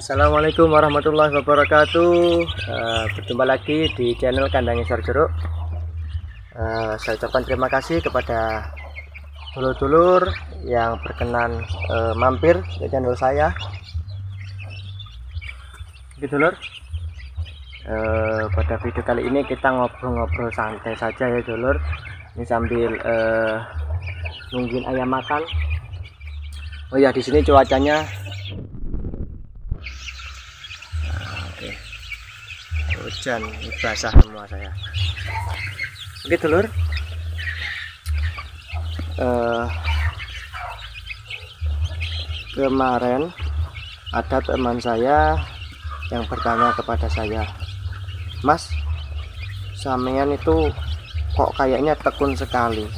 Assalamualaikum warahmatullahi wabarakatuh. Berjumpa lagi di channel Kandang Ngisor Jeruk. Saya ucapkan terima kasih kepada dulur-dulur yang berkenan mampir ke channel saya. Oke dulur, pada video kali ini kita ngobrol-ngobrol santai saja ya dulur. Ini sambil nungguin ayam makan. Oh ya, di sini cuacanya hujan, basah semua saya. Oke dulur, kemarin ada teman saya yang bertanya kepada saya, Mas, sampean itu kok kayaknya tekun sekali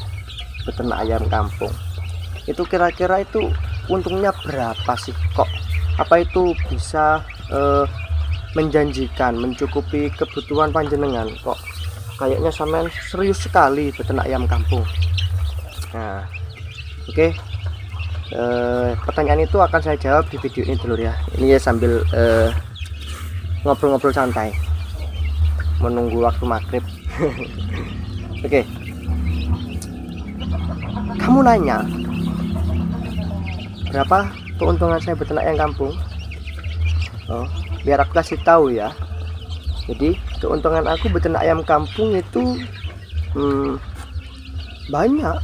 beternak ayam kampung. Itu kira-kira itu untungnya berapa sih? Kok apa itu bisa menjanjikan mencukupi kebutuhan panjenengan? Kok kayaknya sampean serius sekali beternak ayam kampung. Nah, oke. Pertanyaan itu akan saya jawab di video ini dulu ya. Ini ya sambil ngobrol-ngobrol santai menunggu waktu maghrib. Oke. Kamu nanya berapa keuntungan saya beternak ayam kampung? Oh, biar aku kasih tahu ya. Jadi keuntungan aku beternak ayam kampung itu banyak.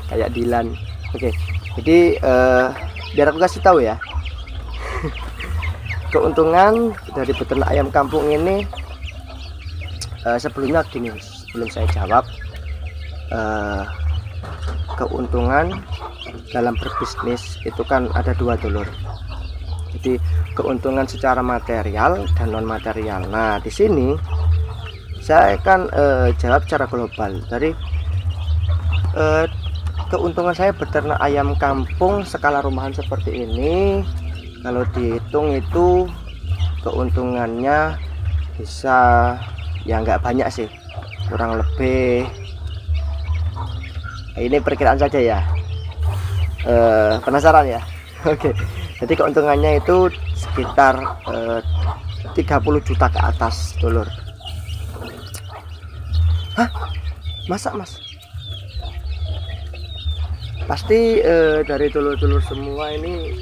Kayak Dilan. Oke, jadi biar aku kasih tahu ya. Keuntungan dari beternak ayam kampung ini, sebelumnya gini, sebelum saya jawab, keuntungan dalam berbisnis itu kan ada dua dulur. Jadi keuntungan secara material dan non material. Nah, di sini saya akan jawab secara global. Dari keuntungan saya beternak ayam kampung skala rumahan seperti ini, kalau dihitung itu keuntungannya bisa ya nggak banyak sih, kurang lebih ini perkiraan saja ya. Penasaran ya? Oke. Jadi keuntungannya itu sekitar 30 juta ke atas dulur. Hah? Masa mas? Pasti dari dulur-dulur semua ini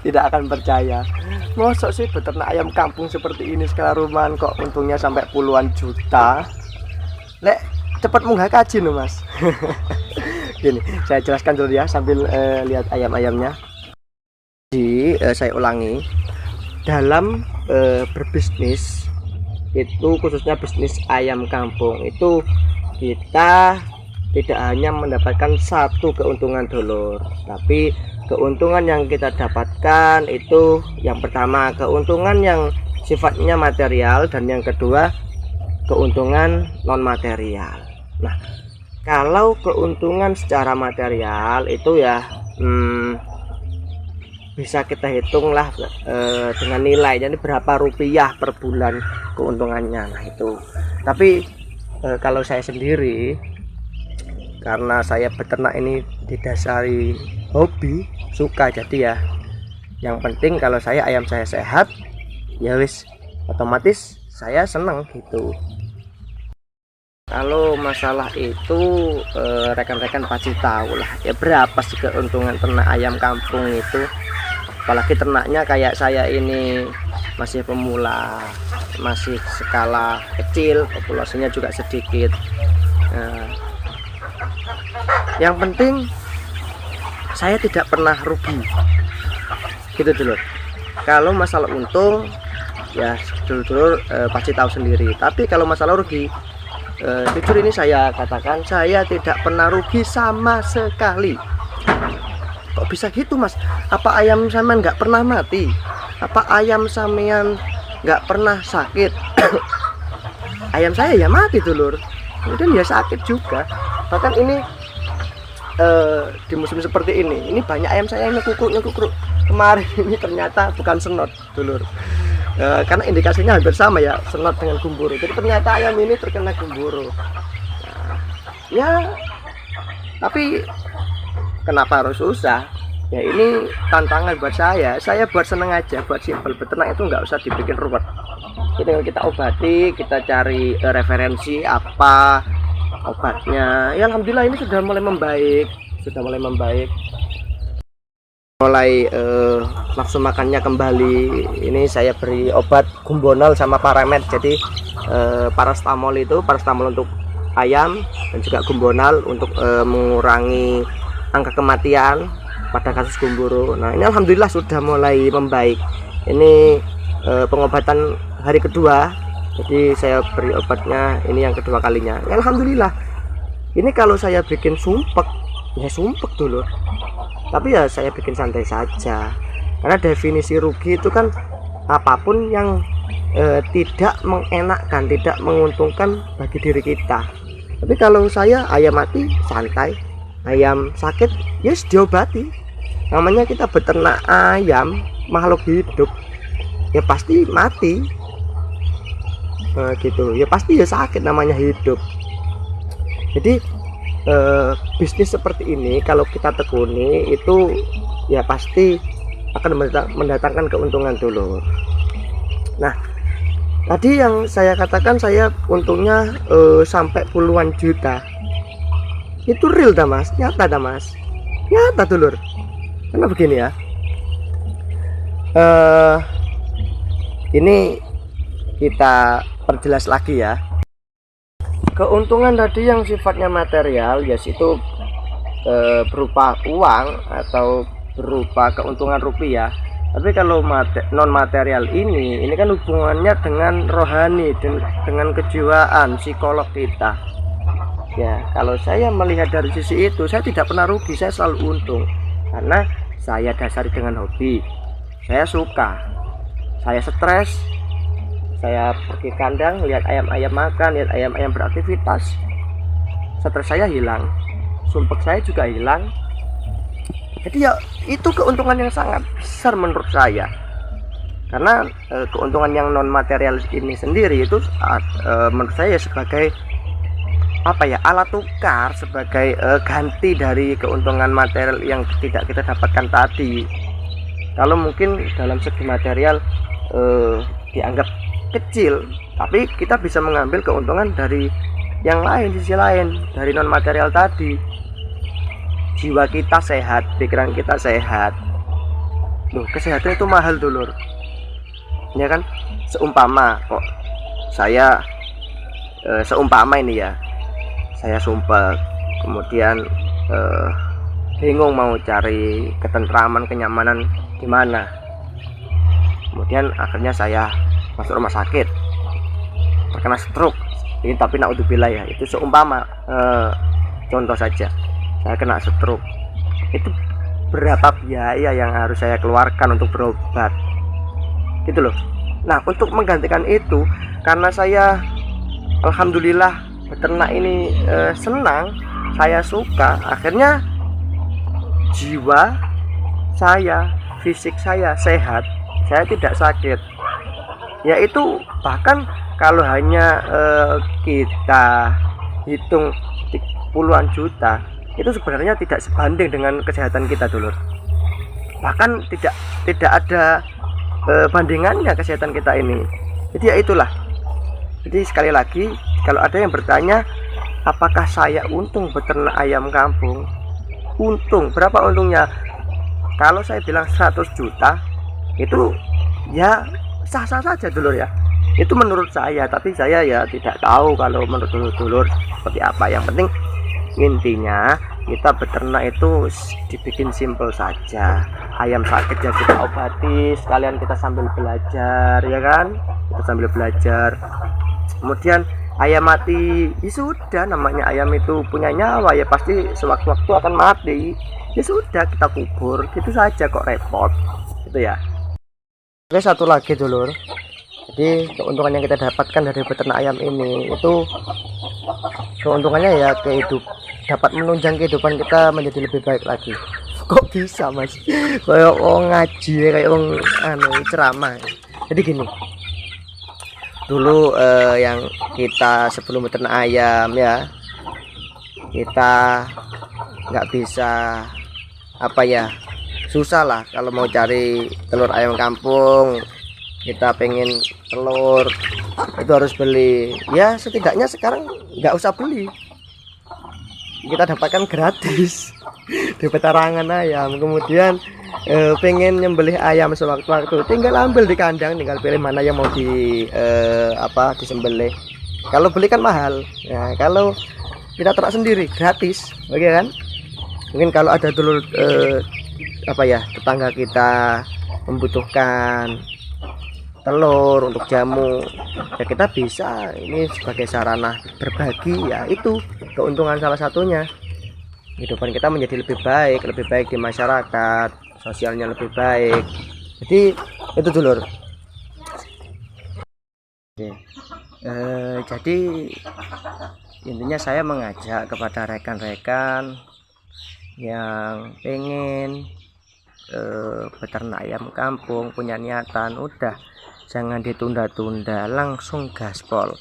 tidak akan percaya. Masa sih beternak ayam kampung seperti ini skala rumahan kok untungnya sampai puluhan juta? Lek cepat munggah kaji loh mas. Gini, saya jelaskan dulu ya sambil lihat ayam-ayamnya. Jadi saya ulangi, dalam berbisnis itu khususnya bisnis ayam kampung itu kita tidak hanya mendapatkan satu keuntungan dulur, tapi keuntungan yang kita dapatkan itu yang pertama keuntungan yang sifatnya material dan yang kedua keuntungan non material. Nah, kalau keuntungan secara material itu ya bisa kita hitung lah dengan nilai, jadi berapa rupiah per bulan keuntungannya. Nah itu, tapi kalau saya sendiri, karena saya beternak ini didasari hobi, suka, jadi ya yang penting kalau ayam saya sehat ya wis otomatis saya senang gitu. Kalau masalah itu rekan-rekan pasti tahu lah ya berapa sih keuntungan ternak ayam kampung itu, apalagi ternaknya kayak saya ini masih pemula, masih skala kecil, populasinya juga sedikit. Nah, yang penting saya tidak pernah rugi gitu dulu. Kalau masalah untung ya dulur-dulur pasti tahu sendiri, tapi kalau masalah rugi jujur ini saya katakan, saya tidak pernah rugi sama sekali. Kok bisa gitu mas? Apa ayam sampean nggak pernah mati? Apa ayam sampean nggak pernah sakit? Ayam saya ya mati dulur, kemudian ya sakit juga. Bahkan ini di musim seperti ini banyak ayam saya yang nyekukruk. Kemarin ini ternyata bukan senot dulur, karena indikasinya hampir sama ya, senot dengan gumboro. Jadi ternyata ayam ini terkena gumboro. Ya tapi kenapa harus susah? Ya ini tantangan buat saya buat seneng aja, buat simpel. Beternak itu nggak usah dibikin ruwet. Tinggal kita obati, kita cari referensi apa obatnya. Ya alhamdulillah ini sudah mulai membaik, mulai nafsu makannya kembali. Ini saya beri obat gumbonal sama paramet. Jadi parastamol untuk ayam dan juga gumbonal untuk mengurangi angka kematian pada kasus gumboro. Nah ini alhamdulillah sudah mulai membaik. Ini pengobatan hari kedua, jadi saya beri obatnya ini yang kedua kalinya. Ya, alhamdulillah. Ini kalau saya bikin sumpek, ya sumpek dulu. Tapi ya saya bikin santai saja. Karena definisi rugi itu kan apapun yang tidak mengenakkan, tidak menguntungkan bagi diri kita. Tapi kalau saya ayam mati santai, ayam sakit yes diobati. Namanya kita beternak ayam, makhluk hidup, ya pasti mati. Gitu ya, pasti ya sakit, namanya hidup. Jadi bisnis seperti ini kalau kita tekuni itu ya pasti akan mendatangkan keuntungan dulu. Nah tadi yang saya katakan, saya untungnya sampai puluhan juta. Itu real dah mas, nyata dah mas, nyata dulur. Karena begini ya, ini kita perjelas lagi ya. Keuntungan tadi yang sifatnya material ya itu berupa uang atau berupa keuntungan rupiah. Tapi kalau non material ini kan hubungannya dengan rohani, dengan kejiwaan, psikolog kita. Ya kalau saya melihat dari sisi itu, saya tidak pernah rugi, saya selalu untung. Karena saya dasari dengan hobi, saya suka, saya stres, saya pergi kandang, lihat ayam-ayam makan, lihat ayam-ayam beraktivitas, stres saya hilang, sumpek saya juga hilang. Jadi ya itu keuntungan yang sangat besar menurut saya. Karena keuntungan yang non material ini sendiri itu menurut saya sebagai apa ya, alat tukar, sebagai ganti dari keuntungan material yang tidak kita dapatkan tadi. Kalau mungkin dalam segi material dianggap kecil, tapi kita bisa mengambil keuntungan dari yang lain, sisi lain dari non material tadi. Jiwa kita sehat, pikiran kita sehat. Loh, kesehatan itu mahal dulur, ya kan? Seumpama kok saya seumpama ini ya, saya sumpah kemudian bingung mau cari ketentraman, kenyamanan gimana, kemudian akhirnya saya masuk rumah sakit, terkena stroke. Ini tapi naudzubillah ya, itu seumpama contoh saja, saya kena stroke. Itu berapa biaya yang harus saya keluarkan untuk berobat gitu loh. Nah untuk menggantikan itu, karena saya alhamdulillah beternak ini senang, saya suka, akhirnya jiwa saya, fisik saya sehat, saya tidak sakit. Yaitu bahkan kalau hanya kita hitung puluhan juta, itu sebenarnya tidak sebanding dengan kesehatan kita dulu. Bahkan tidak ada bandingannya kesehatan kita ini. Jadi ya itulah. Jadi sekali lagi, kalau ada yang bertanya apakah saya untung beternak ayam kampung, untung, berapa untungnya? Kalau saya bilang 100 juta itu ya sah-sah saja dulur ya, itu menurut saya. Tapi saya ya tidak tahu kalau menurut dulur seperti apa. Yang penting intinya kita beternak itu dibikin simple saja. Ayam sakit ya kita obati, sekalian kita sambil belajar, ya kan, kita sambil belajar. Kemudian ayam mati ya sudah, namanya ayam itu punya nyawa ya pasti sewaktu-waktu akan mati, ya sudah kita kubur gitu saja, kok repot gitu ya. Oke, satu lagi dulur, jadi keuntungan yang kita dapatkan dari beternak ayam ini itu keuntungannya ya dapat menunjang kehidupan kita menjadi lebih baik lagi. Kok bisa mas, kayak orang ngaji, kayak orang ceramah. Jadi gini, dulu yang kita sebelum beternak ayam ya, kita nggak bisa susah lah kalau mau cari telur ayam kampung. Kita pengen telur itu harus beli, ya setidaknya sekarang nggak usah beli, kita dapatkan gratis di petarangan ayam. Kemudian pengen nyembelih ayam sewaktu-waktu tinggal ambil di kandang, tinggal pilih mana yang mau disembelih. Kalau beli kan mahal ya, kalau kita ternak sendiri gratis, oke kan? Mungkin kalau ada dulu tetangga kita membutuhkan telur untuk jamu ya, kita bisa ini sebagai sarana berbagi ya, itu keuntungan salah satunya. Kehidupan kita menjadi lebih baik di masyarakat, sosialnya lebih baik. Jadi itu dulur. Jadi intinya saya mengajak kepada rekan-rekan yang pengen beternak ayam kampung, punya niatan, udah jangan ditunda-tunda, langsung gaspol.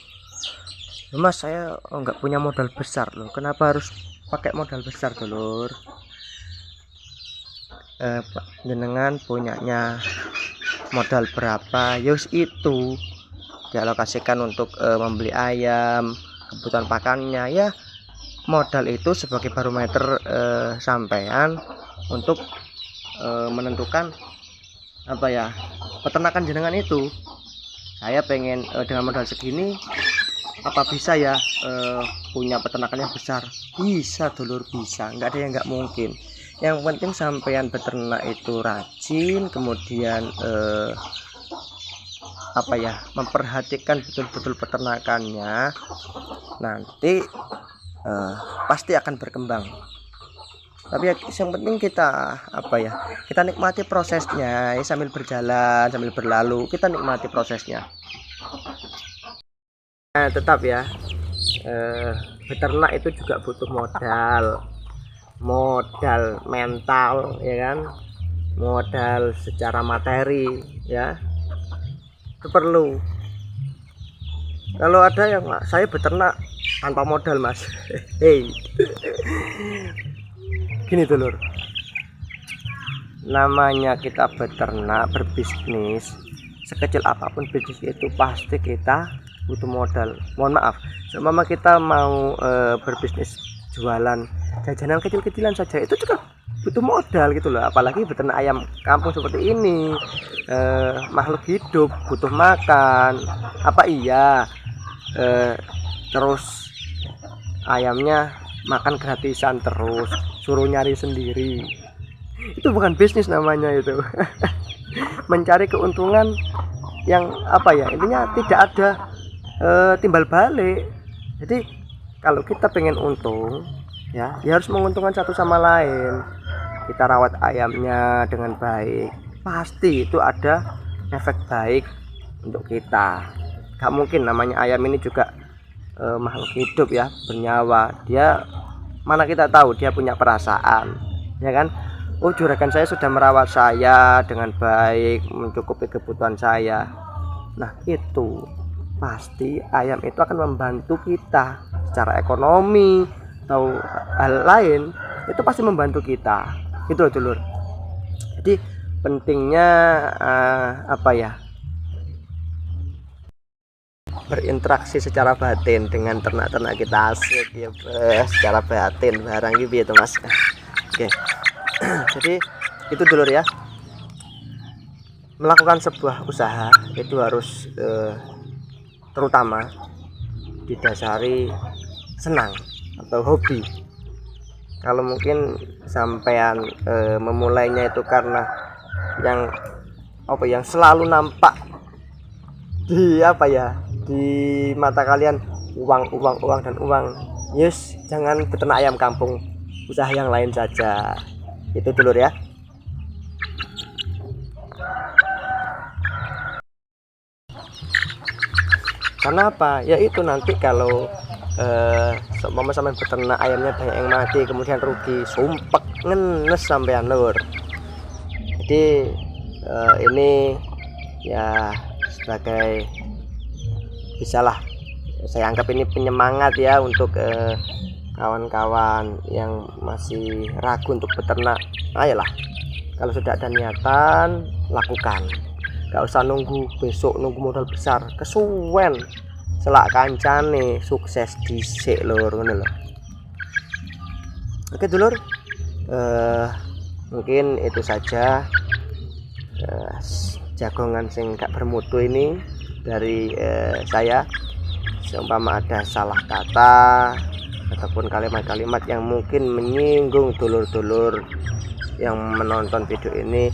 Mas, saya nggak punya modal besar loh, kenapa harus pakai modal besar dulur? Jenengan punyanya modal berapa, yus itu dialokasikan untuk membeli ayam, kebutuhan pakannya ya. Modal itu sebagai barometer sampean untuk menentukan peternakan jenengan itu. Saya pengen dengan modal segini apa bisa ya punya peternakan yang besar? Bisa dulur, bisa, nggak ada yang nggak mungkin. Yang penting sampean beternak itu rajin, kemudian memperhatikan betul-betul peternakannya, nanti pasti akan berkembang. Tapi yang penting kita kita nikmati prosesnya ya, sambil berjalan, sambil berlalu kita nikmati prosesnya. Nah, tetap ya beternak itu juga butuh modal mental ya kan, modal secara materi ya, itu perlu. Kalau ada yang saya beternak tanpa modal mas, gini dulur, namanya kita beternak, berbisnis, sekecil apapun bisnis itu pasti kita butuh modal. Mohon maaf, seumpama kita mau berbisnis jualan jajanan kecil-kecilan saja itu juga butuh modal gitu loh, apalagi beternak ayam kampung seperti ini. Makhluk hidup butuh makan, terus ayamnya makan gratisan terus, suruh nyari sendiri, itu bukan bisnis namanya itu. Mencari keuntungan yang intinya tidak ada timbal balik. Jadi kalau kita pengen untung ya harus menguntungkan satu sama lain. Kita rawat ayamnya dengan baik, pasti itu ada efek baik untuk kita. Gak mungkin, namanya ayam ini juga makhluk hidup ya, bernyawa. Dia mana kita tahu dia punya perasaan ya kan. Oh, juragan saya sudah merawat saya dengan baik, mencukupi kebutuhan saya. Nah, itu pasti ayam itu akan membantu kita secara ekonomi atau hal lain, itu pasti membantu kita. Itu loh dulur. Jadi pentingnya berinteraksi secara batin dengan ternak-ternak kita. Asik ya secara batin barang gitu ya mas. Oke. Jadi itu dulur ya, melakukan sebuah usaha itu harus terutama didasari senang atau hobi. Kalau mungkin sampean memulainya itu karena yang selalu nampak di di mata kalian, uang dan uang. Yes, jangan beternak ayam kampung, usaha yang lain saja. Itu dulur ya. Karena apa? Ya itu nanti kalau seumpama sampean beternak ayamnya banyak yang mati, kemudian rugi, sumpek ngenes sampean lur. Jadi ini ya sebagai bisalah saya anggap ini penyemangat ya untuk kawan-kawan yang masih ragu untuk beternak. Ayolah, kalau sudah ada niatan lakukan, gak usah nunggu besok, nunggu modal besar kesuwen selak kancane sukses dhisik lur, ngono lho. Oke dulur, mungkin itu saja jagongan sing gak bermutu ini dari saya. Seumpama ada salah kata ataupun kalimat-kalimat yang mungkin menyinggung dulur-dulur yang menonton video ini,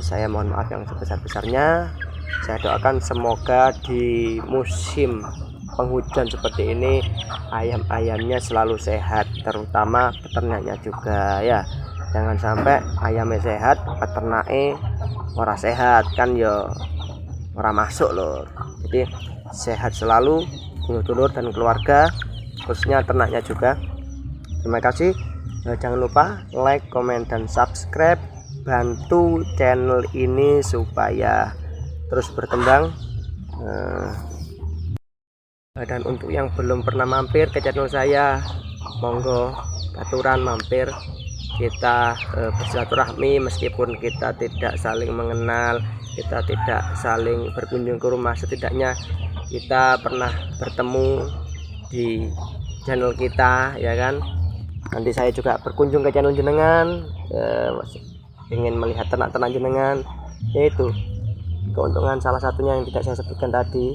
saya mohon maaf yang sebesar-besarnya. Saya doakan semoga di musim penghujan seperti ini ayam-ayamnya selalu sehat, terutama peternaknya juga ya. Jangan sampai ayamnya sehat peternaknya ora sehat, kan ya ora masuk loh. Jadi sehat selalu dulur-dulur dan keluarga, khususnya ternaknya juga. Terima kasih. Jangan lupa like, komen, dan subscribe. Bantu channel ini supaya terus berkembang. Dan untuk yang belum pernah mampir ke channel saya, monggo aturan mampir. Kita bersilaturahmi meskipun kita tidak saling mengenal, kita tidak saling berkunjung ke rumah, setidaknya kita pernah bertemu di channel kita ya kan. Nanti saya juga berkunjung ke channel jenengan, ingin melihat ternak-ternak jenengan. Yaitu keuntungan salah satunya yang tidak saya sebutkan tadi,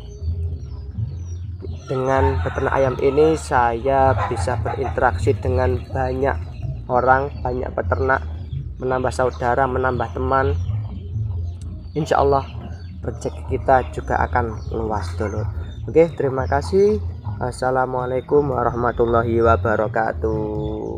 dengan beternak ayam ini saya bisa berinteraksi dengan banyak orang, banyak peternak, menambah saudara, menambah teman. Insya Allah rezeki kita juga akan luas dulu. Oke, terima kasih. Assalamualaikum warahmatullahi wabarakatuh.